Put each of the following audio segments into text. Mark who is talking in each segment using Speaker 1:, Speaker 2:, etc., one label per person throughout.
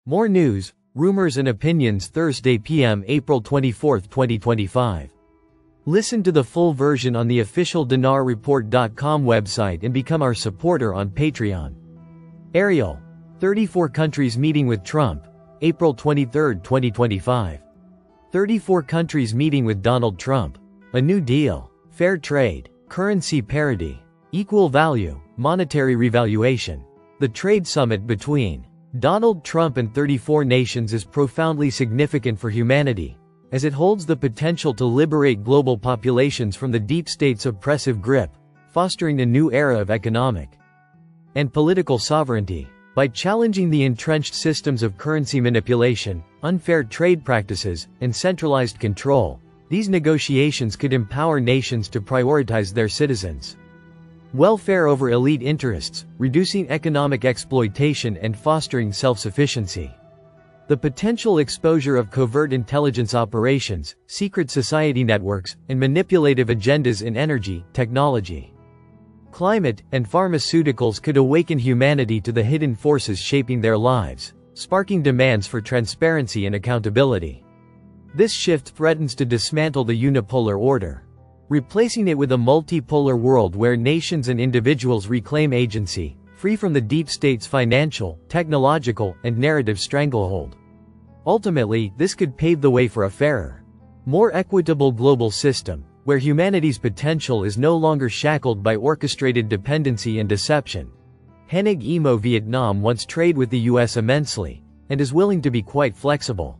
Speaker 1: More news, rumors and opinions Thursday p.m. April 24, 2025. Listen to the full version on the official dinarreport.com website and become our supporter on Patreon. Ariel. 34 countries meeting with Trump, April 23, 2025. 34 countries meeting with Donald Trump. A new deal. Fair trade. Currency parity. Equal value. Monetary revaluation. The trade summit between Donald Trump and 34 nations is profoundly significant for humanity, as it holds the potential to liberate global populations from the deep state's oppressive grip, fostering a new era of economic and political sovereignty. By challenging the entrenched systems of currency manipulation, unfair trade practices, and centralized control, these negotiations could empower nations to prioritize their citizens' welfare over elite interests, reducing economic exploitation and fostering self-sufficiency. The potential exposure of covert intelligence operations, secret society networks, and manipulative agendas in energy, technology, climate, and pharmaceuticals could awaken humanity to the hidden forces shaping their lives, sparking demands for transparency and accountability. This shift threatens to dismantle the unipolar order, replacing it with a multipolar world where nations and individuals reclaim agency, free from the deep state's financial, technological, and narrative stranglehold. Ultimately, this could pave the way for a fairer, more equitable global system, where humanity's potential is no longer shackled by orchestrated dependency and deception. Hennig Emo Vietnam wants trade with the US immensely, and is willing to be quite flexible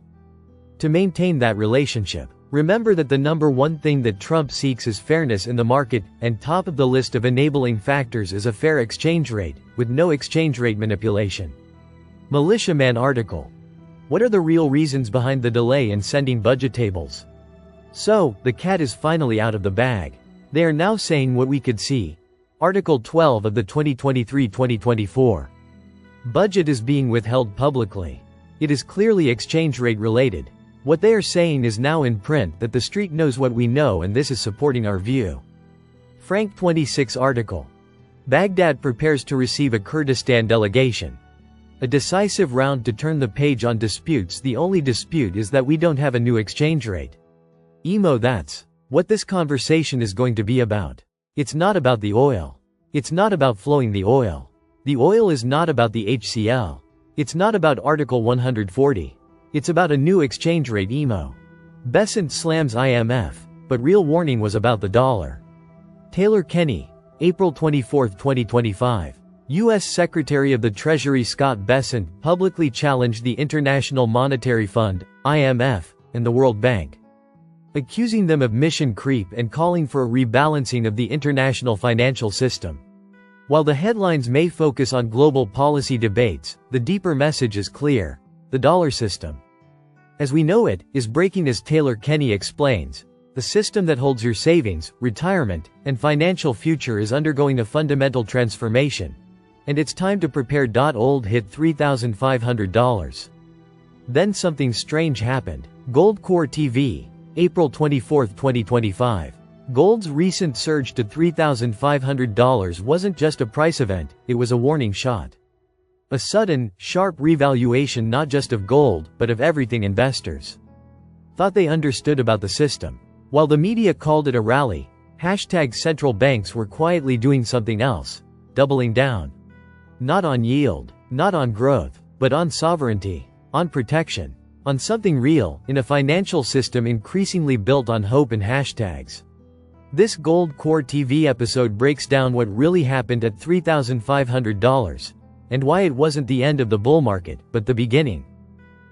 Speaker 1: to maintain that relationship. Remember that the number one thing that Trump seeks is fairness in the market, and top of the list of enabling factors is a fair exchange rate, with no exchange rate manipulation. Militiaman article. What are the real reasons behind the delay in sending budget tables? So, the cat is finally out of the bag. They are now saying what we could see. Article 12 of the 2023-2024 budget is being withheld publicly. It is clearly exchange rate related. What they are saying is now in print that the street knows what we know, and this is supporting our view. Frank 26 article. Baghdad prepares to receive a Kurdistan delegation. A decisive round to turn the page on disputes. The only dispute is that we don't have a new exchange rate. Emo, that's what this conversation is going to be about. It's not about the oil. It's not about flowing the oil. The oil is not about the HCL. It's not about Article 140. It's about a new exchange rate. Emo. Besant slams IMF, but real warning was about the dollar. Taylor Kenny. April 24, 2025. U.S. Secretary of the Treasury Scott Bessent publicly challenged the International Monetary Fund, IMF, and the World Bank, accusing them of mission creep and calling for a rebalancing of the international financial system. While the headlines may focus on global policy debates, the deeper message is clear. The dollar system, as we know it, is breaking, as Taylor Kenny explains. The system that holds your savings, retirement, and financial future is undergoing a fundamental transformation, and it's time to prepare. Old hit $3,500. Then something strange happened. Gold Core TV. April 24, 2025. Gold's recent surge to $3,500 wasn't just a price event, it was a warning shot. A sudden, sharp revaluation not just of gold, but of everything investors thought they understood about the system. While the media called it a rally, #central banks were quietly doing something else, doubling down. Not on yield, not on growth, but on sovereignty, on protection, on something real, in a financial system increasingly built on hope and hashtags. This Gold Core TV episode breaks down what really happened at $3,500. And why it wasn't the end of the bull market, but the beginning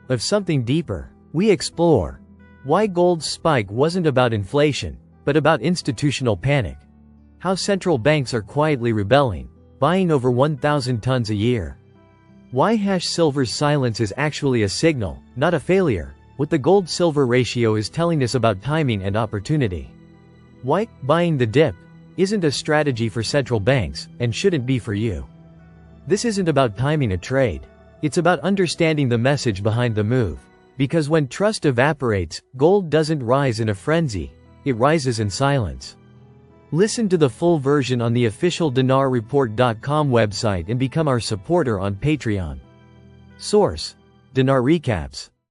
Speaker 1: of something deeper. We explore why gold's spike wasn't about inflation, but about institutional panic. How central banks are quietly rebelling, buying over 1,000 tons a year. Why silver's silence is actually a signal, not a failure. What the gold-silver ratio is telling us about timing and opportunity. Why buying the dip isn't a strategy for central banks, and shouldn't be for you. This isn't about timing a trade. It's about understanding the message behind the move. Because when trust evaporates, gold doesn't rise in a frenzy, it rises in silence. Listen to the full version on the official dinarreport.com website and become our supporter on Patreon. Source: Dinar Recaps.